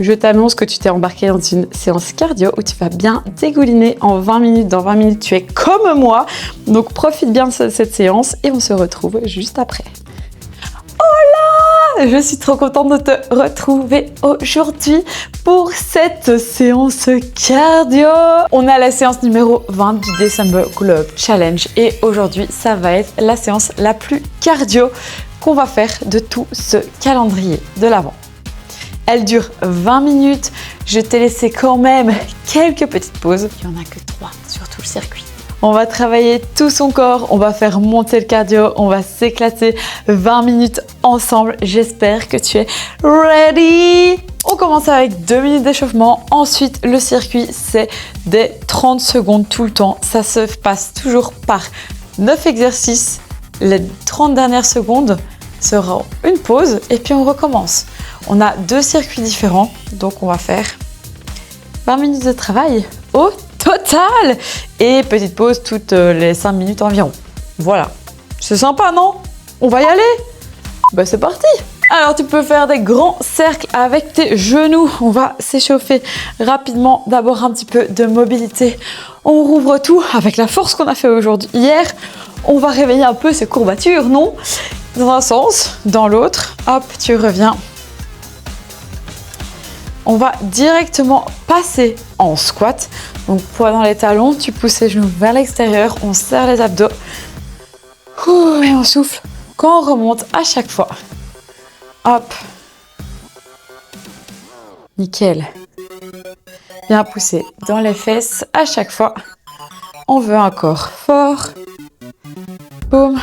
je t'annonce que tu t'es embarqué dans une séance cardio où tu vas bien dégouliner en 20 minutes. Dans 20 minutes, tu es comme moi. Donc, profite bien de cette séance et on se retrouve juste après. Hola! Je suis trop contente de te retrouver aujourd'hui pour cette séance cardio. On a la séance numéro 20 du December Glow Up Challenge et aujourd'hui, ça va être la séance la plus cardio qu'on va faire de tout ce calendrier de l'Avent. Elle dure 20 minutes. Je t'ai laissé quand même quelques petites pauses. Il n'y en a que 3 sur tout le circuit. On va travailler tout son corps, on va faire monter le cardio, on va s'éclater 20 minutes ensemble. J'espère que tu es ready. On commence avec 2 minutes d'échauffement. Ensuite, le circuit, c'est des 30 secondes tout le temps. Ça se passe toujours par 9 exercices. Les 30 dernières secondes seront une pause et puis on recommence. On a 2 circuits différents, donc on va faire 20 minutes de travail au total et petite pause toutes les 5 minutes environ. Voilà, c'est sympa, non? On va y aller? Bah c'est parti! Alors tu peux faire des grands cercles avec tes genoux. On va s'échauffer rapidement. D'abord un petit peu de mobilité. On rouvre tout avec la force qu'on a fait aujourd'hui. Hier, on va réveiller un peu ces courbatures, non? Dans un sens, dans l'autre. Hop, tu reviens. On va directement passer en squat. Donc, poids dans les talons, tu pousses les genoux vers l'extérieur, on serre les abdos. Et on souffle quand on remonte à chaque fois. Hop. Nickel. Bien poussé dans les fesses à chaque fois. On veut un corps fort. Boum.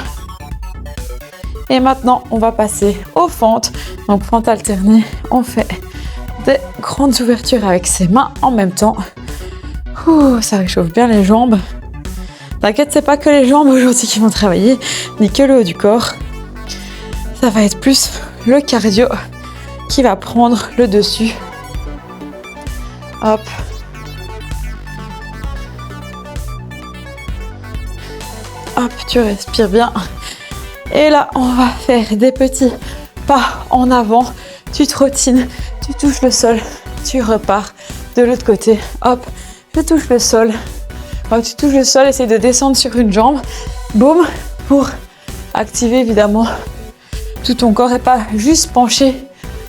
Et maintenant, on va passer aux fentes. Donc, fente alternée, on fait des grandes ouvertures avec ses mains en même temps. Ça réchauffe bien les jambes. T'inquiète, c'est pas que les jambes aujourd'hui qui vont travailler, ni que le haut du corps. Ça va être plus le cardio qui va prendre le dessus. Hop. Hop, tu respires bien. Et là, on va faire des petits pas en avant. Tu trottines, tu touches le sol, tu repars de l'autre côté. Hop, je touche le sol. Quand tu touches le sol, essaye de descendre sur une jambe. Boum, pour activer évidemment tout ton corps et pas juste pencher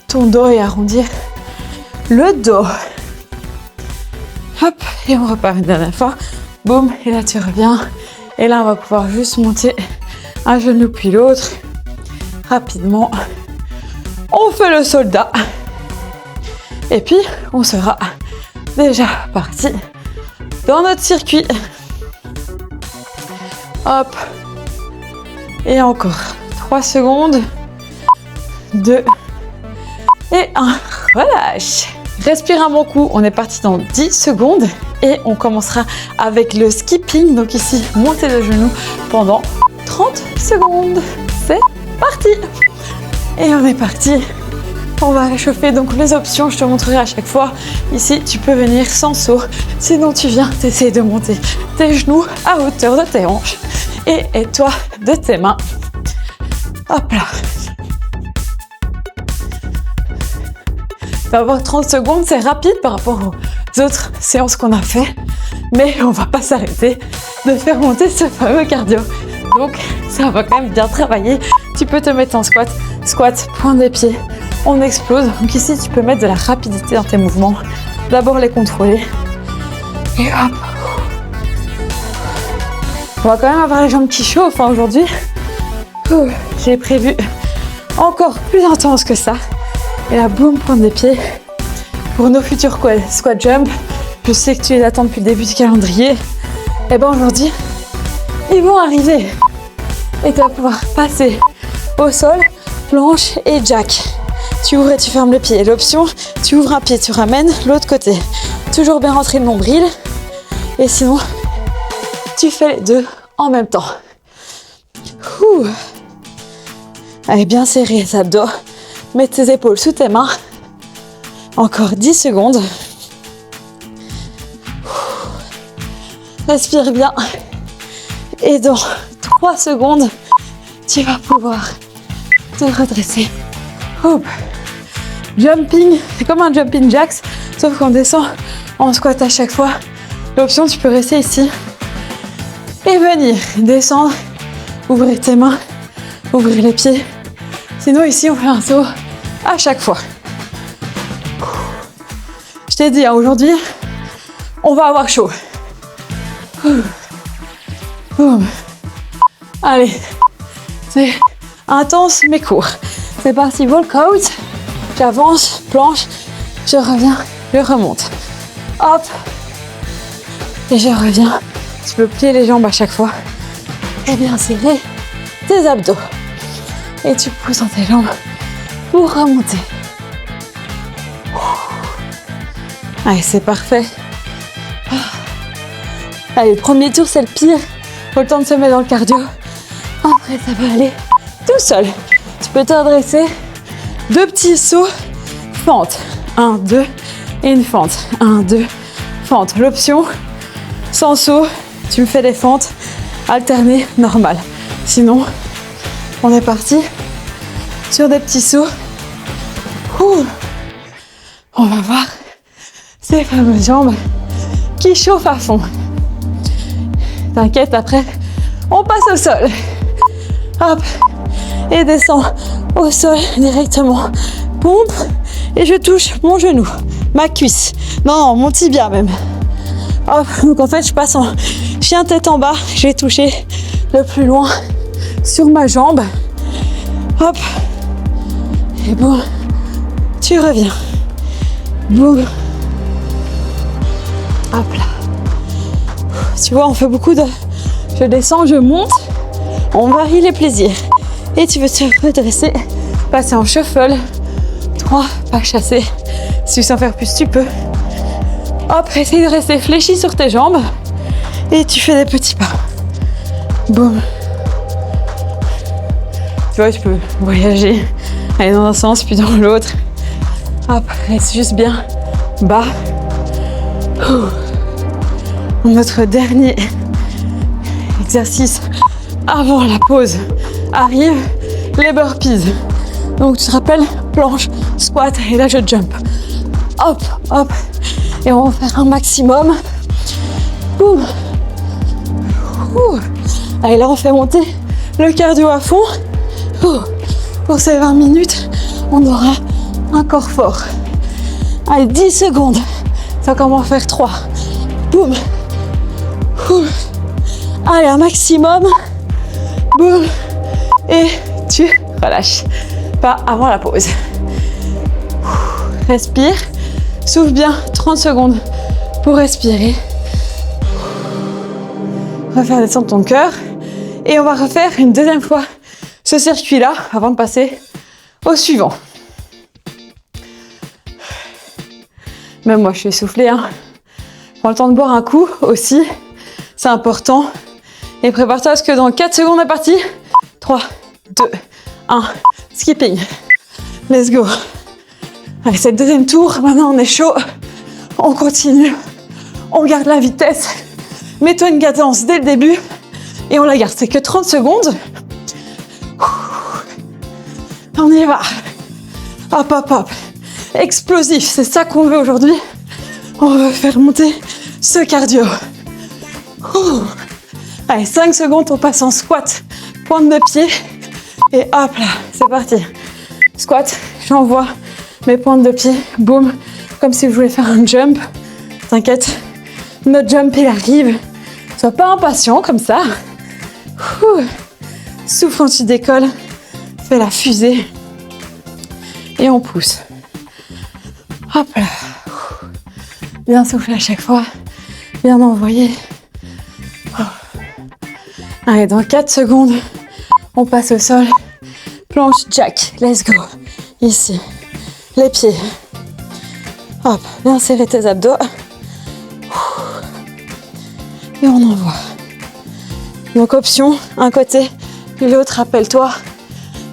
ton dos et arrondir le dos. Hop, et on repart une dernière fois. Boum, et là tu reviens. Et là, on va pouvoir juste monter un genou puis l'autre. Rapidement. On fait le soldat. Et puis, on sera déjà parti dans notre circuit. Hop. Et encore 3 secondes. 2. Et 1. Relâche. Respire un bon coup. On est parti dans 10 secondes. Et on commencera avec le skipping. Donc ici, monter le genou pendant 30 secondes. C'est parti. Et on est parti. On va réchauffer donc les options, je te montrerai à chaque fois. Ici, tu peux venir sans saut. Sinon, tu viens, tu essaies de monter tes genoux à hauteur de tes hanches et aide-toi de tes mains. Hop là. Tu vas avoir 30 secondes, c'est rapide par rapport aux autres séances qu'on a fait. Mais on va pas s'arrêter de faire monter ce fameux cardio. Donc, ça va quand même bien travailler. Tu peux te mettre en squat. Squat, pointe des pieds. On explose. Donc ici, tu peux mettre de la rapidité dans tes mouvements. D'abord les contrôler. Et hop. On va quand même avoir les jambes qui chauffent aujourd'hui. J'ai prévu encore plus intense que ça. Et là, boum, pointe des pieds. Pour nos futurs squat jump, je sais que tu les attends depuis le début du calendrier. Et bien aujourd'hui, ils vont arriver. Et tu vas pouvoir passer au sol, planche et jack. Tu ouvres et tu fermes le pied. L'option, tu ouvres un pied, tu ramènes l'autre côté. Toujours bien rentrer le nombril. Et sinon, tu fais les deux en même temps. Allez, bien serrer les abdos. Mets tes épaules sous tes mains. Encore 10 secondes. Respire bien. Et dans 3 secondes, tu vas pouvoir te redresser. jumping, c'est comme un jumping jacks, sauf qu'on descend en squat à chaque fois. L'option, tu peux rester ici et venir descendre, ouvrir tes mains, ouvrir les pieds. Sinon, ici, on fait un saut à chaque fois. Je t'ai dit, hein, aujourd'hui, on va avoir chaud. Boum. Allez, c'est intense mais court. C'est parti, walkout. J'avance, planche, je reviens, je remonte. Hop. Et je reviens. Tu peux plier les jambes à chaque fois. Et bien serrer tes abdos. Et tu pousses dans tes jambes pour remonter. Allez, c'est parfait. Allez, le premier tour, c'est le pire. Faut le temps de se mettre dans le cardio. Après, ça va aller tout seul. Tu peux te redresser. 2 petits sauts. Fente. 1, 2. Et une fente. 1, 2. Fente. L'option, sans saut, tu me fais des fentes alternées normales. Sinon, on est parti sur des petits sauts. On va voir ces fameuses jambes qui chauffent à fond. T'inquiète, après, on passe au sol. Hop, et descend au sol directement. Pompe, et je touche mon genou, ma cuisse. Non, mon tibia même. Hop, donc en fait, je passe en chien tête en bas. Je vais toucher le plus loin sur ma jambe. Hop, et boum, tu reviens. Boum. Hop là. Tu vois, on fait beaucoup de... Je descends, je monte. On varie les plaisirs. Et tu veux te redresser, passer en shuffle. 3, pas chasser. Si tu sens faire plus, tu peux. Hop, essaye de rester fléchi sur tes jambes. Et tu fais des petits pas. Boum. Tu vois, tu peux voyager. Aller dans un sens, puis dans l'autre. Hop, reste juste bien bas. Notre dernier exercice avant la pause arrive, les burpees. Donc tu te rappelles, planche, squat, et là je jump. Hop, hop. Et on va faire un maximum. Boum. Allez, là on fait monter le cardio à fond. Pour ces 20 minutes, on aura un corps fort. Allez, 10 secondes. Ça commence à faire 3. Boum. Allez, un maximum. Boum. Et tu relâches. Pas avant la pause. Respire. Souffle bien 30 secondes pour respirer. Refaire descendre ton cœur. Et on va refaire une deuxième fois ce circuit-là avant de passer au suivant. Même moi, je suis essoufflée. Prends le temps de boire un coup aussi. C'est important. Et prépare-toi parce que dans 4 secondes, on est parti. 3, 2, 1. Skipping. Let's go. Allez, c'est le deuxième tour. Maintenant, on est chaud. On continue. On garde la vitesse. Mets-toi une cadence dès le début. Et on la garde. C'est que 30 secondes. On y va. Hop, hop, hop. Explosif. C'est ça qu'on veut aujourd'hui. On veut faire monter ce cardio. Allez, 5 secondes, on passe en squat. Pointe de pied. Et hop là, c'est parti. Squat, j'envoie mes pointes de pied. Boum. Comme si je voulais faire un jump. T'inquiète, notre jump, il arrive. Sois pas impatient comme ça. Souffle quand tu décolles. Fais la fusée. Et on pousse. Hop là. Bien souffler à chaque fois. Bien envoyer. Allez, dans 4 secondes, on passe au sol. Planche jack. Let's go. Ici. Les pieds. Hop. Bien serrer tes abdos. Et on envoie. Donc option, un côté, puis l'autre, rappelle-toi.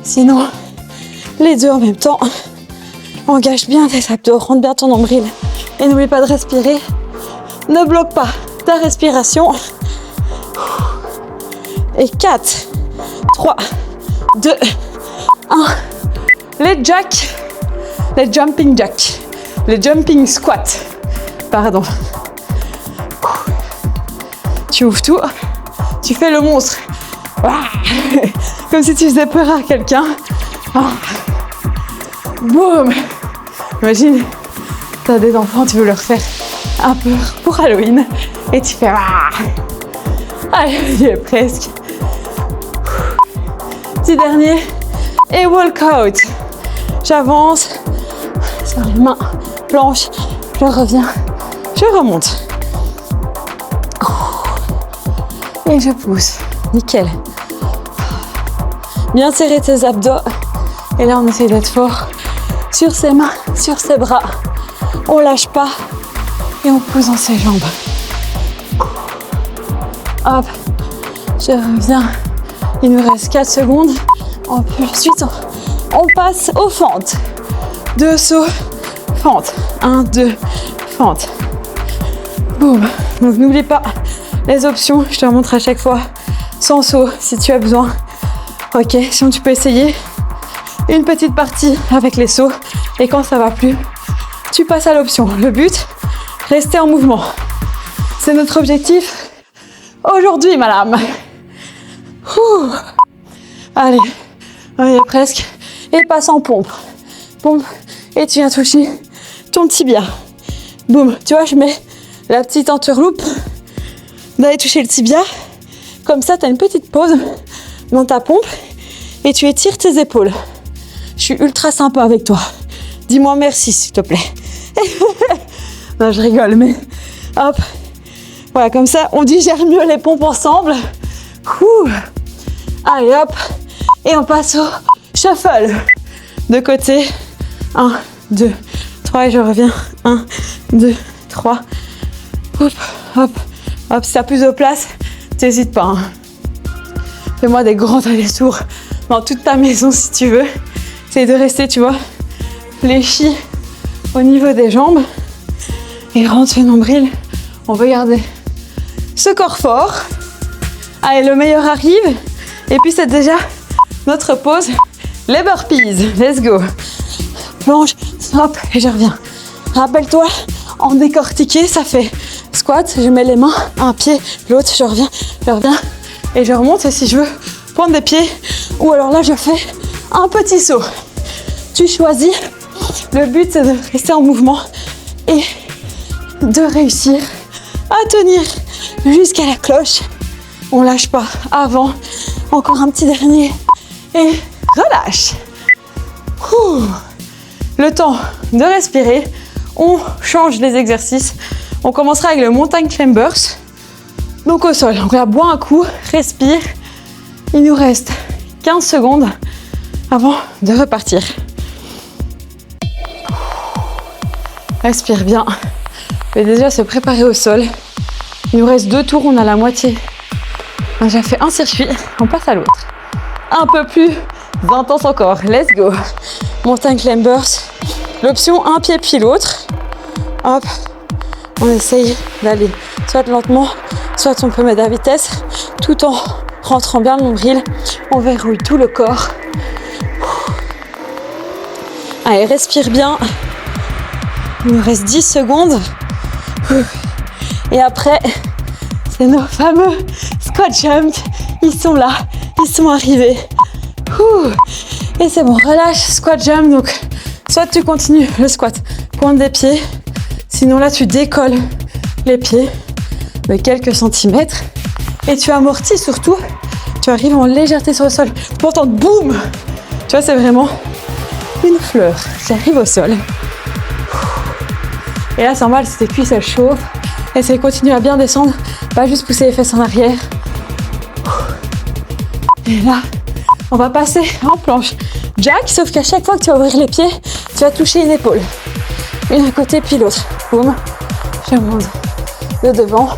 Sinon, les deux en même temps. Engage bien tes abdos, rentre bien ton nombril. Et n'oublie pas de respirer. Ne bloque pas ta respiration. Et 4, 3, 2, 1. Les jacks. les jumping jacks, les jumping squats. Pardon. Tu ouvres tout, tu fais le monstre. Comme si tu faisais peur à quelqu'un. Boum. Imagine, t'as des enfants, tu veux leur faire un peu pour Halloween et tu fais allez, il est presque. Petit dernier et walk-out. J'avance sur les mains, planche, je reviens, je remonte. Et je pousse. Nickel. Bien serrer tes abdos. Et là, on essaye d'être fort sur ses mains, sur ses bras. On lâche pas et on pousse dans ses jambes. Hop, je reviens. Il nous reste 4 secondes. Ensuite, on passe aux fentes. 2 sauts, fente. 1, 2, fente. Boum. Donc n'oublie pas les options, je te remontre à chaque fois. Sans saut, si tu as besoin. Ok, sinon tu peux essayer une petite partie avec les sauts. Et quand ça va plus, tu passes à l'option. Le but, rester en mouvement. C'est notre objectif aujourd'hui, madame. Ouh. Allez, on y est presque. Et passe en pompe. Pompe. Et tu viens toucher ton tibia. Boum. Tu vois, je mets la petite entourloupe d'aller toucher le tibia. Comme ça, tu as une petite pause dans ta pompe et tu étires tes épaules. Je suis ultra sympa avec toi. Dis-moi merci, s'il te plaît. Non, je rigole, mais hop. Voilà, comme ça, on digère mieux les pompes ensemble. Ouh. Allez, hop. Et on passe au shuffle. De côté. 1, 2, 3 et je reviens. 1, 2, 3. Hop, hop, hop. Si t'as plus de place, t'hésites pas. Hein. Fais-moi des grands allers-retours dans toute ta maison si tu veux. Essaye de rester, tu vois, fléchi au niveau des jambes. Et rentre le nombril. On veut garder ce corps fort. Allez, le meilleur arrive. Et puis c'est déjà notre pause. Les burpees. Let's go. Planche, hop, et je reviens. Rappelle-toi, en décortiqué, ça fait squat. Je mets les mains, un pied, l'autre, je reviens, et je remonte. Et si je veux prendre des pieds, ou alors là, je fais un petit saut. Tu choisis. Le but, c'est de rester en mouvement et de réussir à tenir jusqu'à la cloche. On lâche pas. Avant, encore un petit dernier. Et relâche. Ouh. Le temps de respirer. On change les exercices. On commencera avec le mountain climbers. Donc au sol. Donc là, bois un coup, respire. Il nous reste 15 secondes avant de repartir. Respire bien. On va déjà se préparer au sol. Il nous reste 2 tours, on a la moitié. On a déjà fait un circuit, on passe à l'autre. Un peu plus intense encore. Let's go. Mountain climbers. L'option un pied puis l'autre. Hop. On essaye d'aller soit lentement, soit on peut mettre la vitesse, tout en rentrant bien le nombril. On verrouille tout le corps. Allez, respire bien. Il nous reste 10 secondes. Et après, c'est nos fameux squat jump. Ils sont là, ils sont arrivés. Et c'est bon, relâche, squat jump. Donc, soit tu continues le squat, pointe des pieds. Sinon là, tu décolles les pieds de quelques centimètres. Et tu amortis surtout. Tu arrives en légèreté sur le sol. Tu entends boum. Tu vois, c'est vraiment une fleur qui arrive au sol. Et là, c'est normal si tes cuisses elles chauffent. Essaye de continuer à bien descendre, pas juste pousser les fesses en arrière. Et là, on va passer en planche jack, sauf qu'à chaque fois que tu vas ouvrir les pieds, tu vas toucher une épaule. Une à côté, puis l'autre. Boum. Je monte de devant.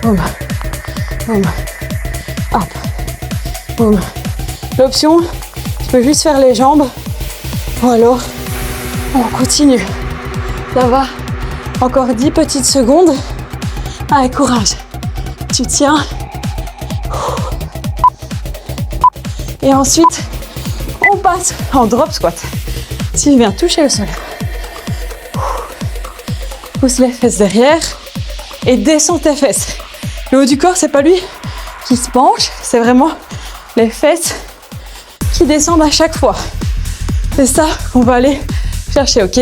Boum. Boum. Hop. Boum. L'option, tu peux juste faire les jambes. Ou alors, on continue. Ça va. Encore 10 petites secondes. Allez, courage. Tu tiens. Et ensuite, on passe en drop squat. Tu viens toucher le sol. Pousse les fesses derrière et descends tes fesses. Le haut du corps, c'est pas lui qui se penche, c'est vraiment les fesses qui descendent à chaque fois. C'est ça qu'on va aller chercher, ok?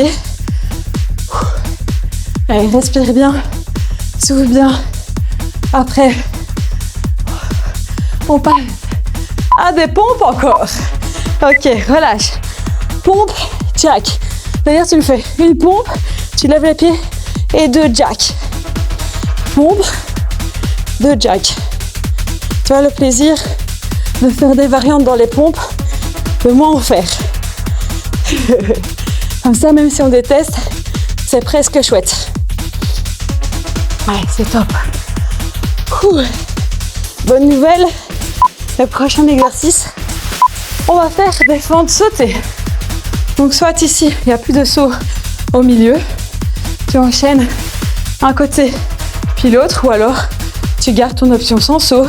Allez, respire bien, souffle bien. Après, on passe à des pompes encore. Ok, relâche. Pompe, jack. C'est-à-dire, tu me fais une pompe, tu lèves les pieds et 2 jack. Pompe, 2 jack. Tu as le plaisir de faire des variantes dans les pompes, de moins en faire. Comme ça, même si on déteste, c'est presque chouette. Ouais, c'est top. Bonne nouvelle, le prochain exercice, on va faire des fentes sautées. Donc soit ici, il n'y a plus de saut au milieu, tu enchaînes un côté puis l'autre, ou alors tu gardes ton option sans saut,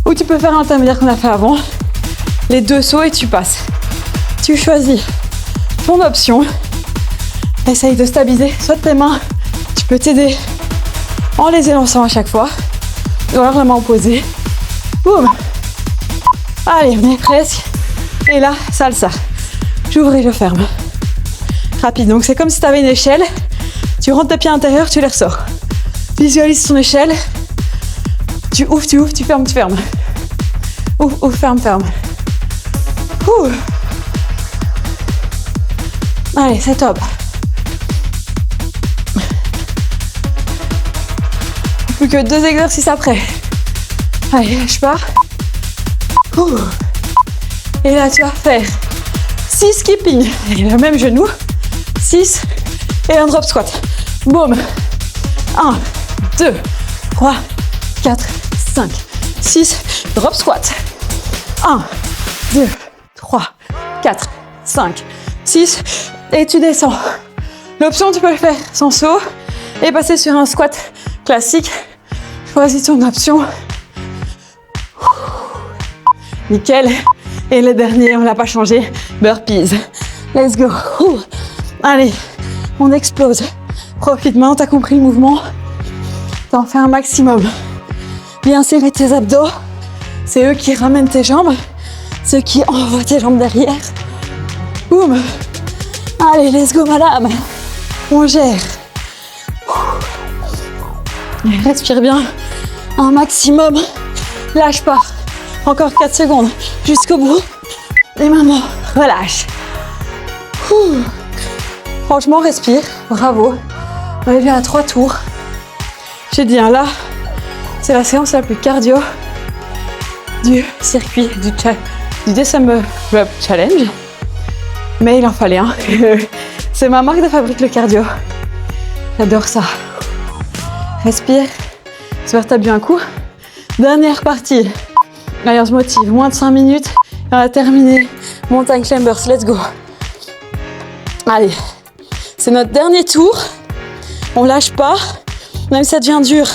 ou tu peux faire un intermédiaire qu'on a fait avant, les 2 sauts et tu passes. Tu choisis ton option, essaye de stabiliser soit tes mains, tu peux t'aider en les élançant à chaque fois, ou alors la main opposée. Boum. Allez, on est presque. Et là, salsa. J'ouvre et je ferme. Rapide. Donc c'est comme si tu avais une échelle. Tu rentres tes pieds intérieurs, tu les ressors. Visualise ton échelle. Tu ouvres, tu fermes, tu fermes. Ouvre, ferme, ferme. Allez, c'est top. Plus que 2 exercices après. Allez, je pars. Et là, tu vas faire 6 skipping. Et le même genou. 6 et un drop squat. Boum. 1, 2, 3, 4, 5, 6. Drop squat. 1, 2, 3, 4, 5, 6. Et tu descends. L'option, tu peux le faire sans saut et passer sur un squat classique. Choisis ton option. Nickel. Et le dernier, on l'a pas changé. Burpees. Let's go. Allez, on explose. Profite maintenant, t'as compris le mouvement. T'en fais un maximum. Bien serrer tes abdos. C'est eux qui ramènent tes jambes. Ceux qui envoient tes jambes derrière. Boum. Allez, let's go, madame. On gère. Respire bien. Un maximum. Lâche pas. Encore 4 secondes. Jusqu'au bout. Et maintenant, relâche. Franchement, respire. Bravo. On est bien à 3 tours. J'ai dit, là, c'est la séance la plus cardio du circuit du December Club Challenge. Mais il en fallait un. C'est ma marque de fabrique, le cardio. J'adore ça. Respire. J'espère que t'as bu un coup. Dernière partie. Allez, on se motive. Moins de 5 minutes. Et on va terminer. Montagne climbers. Let's go. Allez. C'est notre dernier tour. On lâche pas. Même si ça devient dur,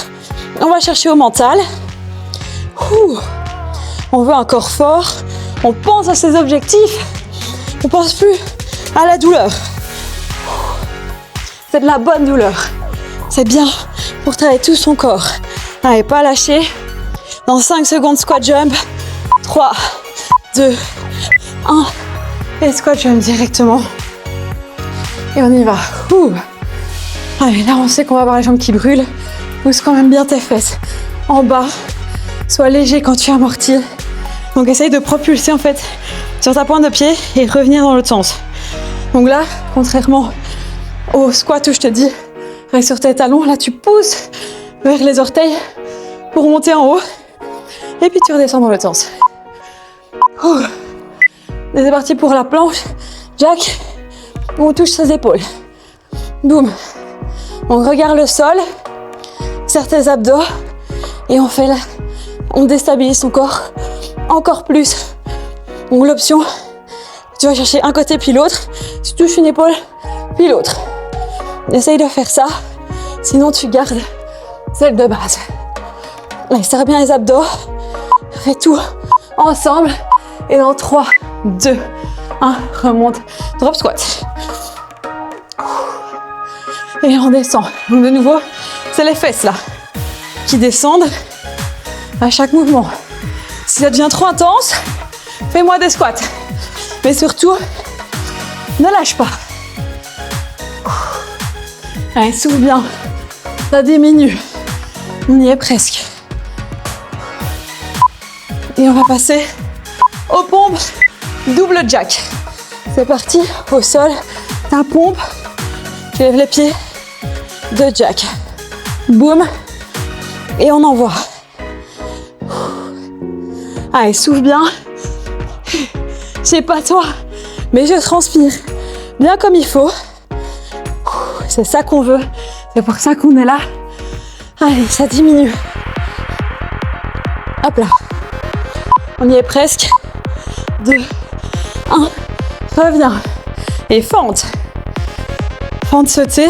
on va chercher au mental. On veut un corps fort. On pense à ses objectifs. On pense plus à la douleur. C'est de la bonne douleur. C'est bien pour travailler tout son corps. Allez, pas lâcher. Dans 5 secondes, squat jump. 3, 2, 1. Et squat jump directement. Et on y va. Allez, là, on sait qu'on va avoir les jambes qui brûlent. Pousse quand même bien tes fesses en bas. Sois léger quand tu amortis. Donc, essaye de propulser, en fait, sur ta pointe de pied et revenir dans l'autre sens. Donc là, contrairement au squat où je te dis, reste sur tes talons. Là, tu pousses vers les orteils pour monter en haut. Et puis, tu redescends dans l'autre sens. Et c'est parti pour la planche. Jack, on touche ses épaules. Boum. On regarde le sol, serre tes abdos et on déstabilise son corps encore plus. Donc l'option, tu vas chercher un côté puis l'autre, tu touches une épaule puis l'autre. Essaye de faire ça, sinon tu gardes celle de base. Allez, serre bien les abdos, fais tout ensemble et dans 3, 2, 1, remonte, drop squat. Et on descend. Donc de nouveau, c'est les fesses là qui descendent à chaque mouvement. Si ça devient trop intense, fais-moi des squats. Mais surtout, ne lâche pas. Allez, souffle bien. Ça diminue. On y est presque. Et on va passer aux pompes double jack. C'est parti, au sol, ta pompe. Tu lèves les pieds, 2 jack. Boum. Et on envoie. Allez, souffle bien. Je sais pas toi, mais je transpire bien comme il faut. C'est ça qu'on veut. C'est pour ça qu'on est là. Allez, ça diminue. Hop là. On y est presque. 2, 1. Reviens. Et fente. Fente sautée.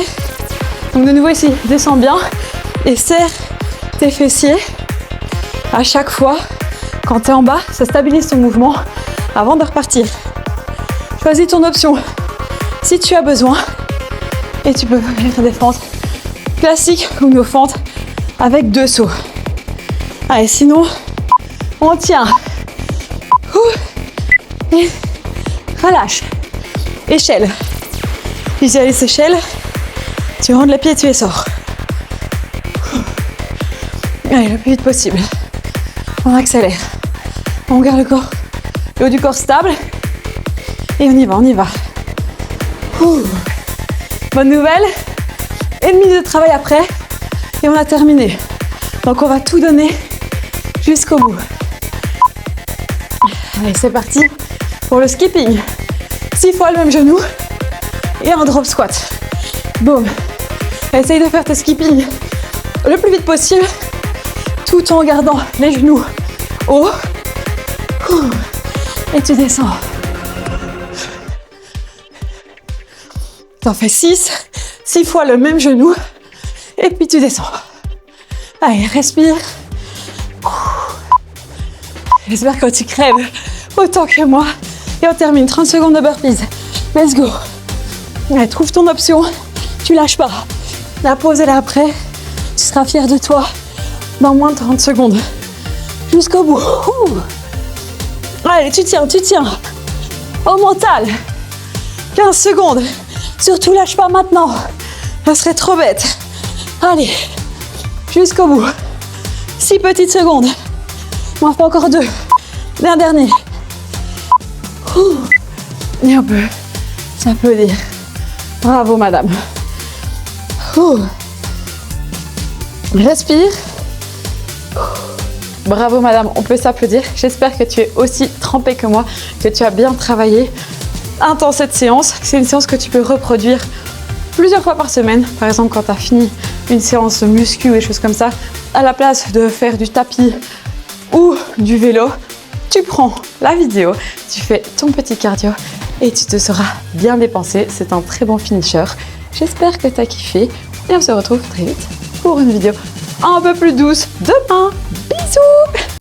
Donc de nouveau ici, descends bien. Et serre tes fessiers. À chaque fois, quand tu es en bas, ça stabilise ton mouvement avant de repartir. Choisis ton option si tu as besoin. Et tu peux faire des fentes classiques ou nos fentes avec 2 sauts. Allez, sinon, on tient. Et relâche. Échelle. Visualise échelle. Tu rentres les pieds et tu les sors. Allez, le plus vite possible. On accélère. On garde le haut du corps stable. Et on y va, on y va. Bonne nouvelle. 1 minute de travail après. Et on a terminé. Donc on va tout donner jusqu'au bout. Allez, c'est parti pour le skipping. 6 fois le même genou. Et un drop squat. Boum. Essaye de faire tes skipping le plus vite possible. Tout en gardant les genoux haut. Et tu descends. T'en fais 6 fois le même genou. Et puis tu descends. Allez, respire. J'espère que tu crèves autant que moi. Et on termine. 30 secondes de burpees. Let's go. Allez, trouve ton option. Tu lâches pas. La pause est là après. Tu seras fier de toi dans moins de 30 secondes. Jusqu'au bout. Allez, tu tiens. Au mental. 15 secondes. Surtout lâche pas maintenant. Ça serait trop bête. Allez. Jusqu'au bout. 6 petites secondes. Il m'en faut encore 2. Un dernier. Et on peut s'applaudir. Bravo, madame. Respire. Bravo, madame. On peut s'applaudir. J'espère que tu es aussi trempée que moi, que tu as bien travaillé. Intense cette séance. C'est une séance que tu peux reproduire plusieurs fois par semaine. Par exemple, quand tu as fini une séance de muscu et choses comme ça, à la place de faire du tapis ou du vélo, tu prends la vidéo, tu fais ton petit cardio et tu te seras bien dépensé. C'est un très bon finisher. J'espère que tu as kiffé et on se retrouve très vite pour une vidéo un peu plus douce demain. Bisous!